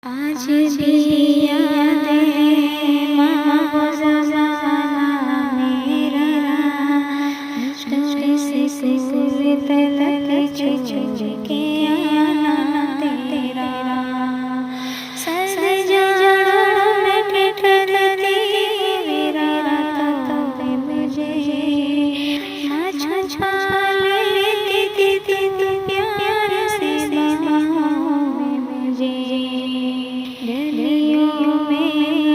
आज भी याद है माँ वो ज़माना मेरा, मुझको से कोई तलक छुप के आना तेरा। सर्द जाड़ों में ठिठुरती मेरा रातों में मुझे माँ छुपा लेती थी तू प्यार से बाहों में मुझे। गलियों में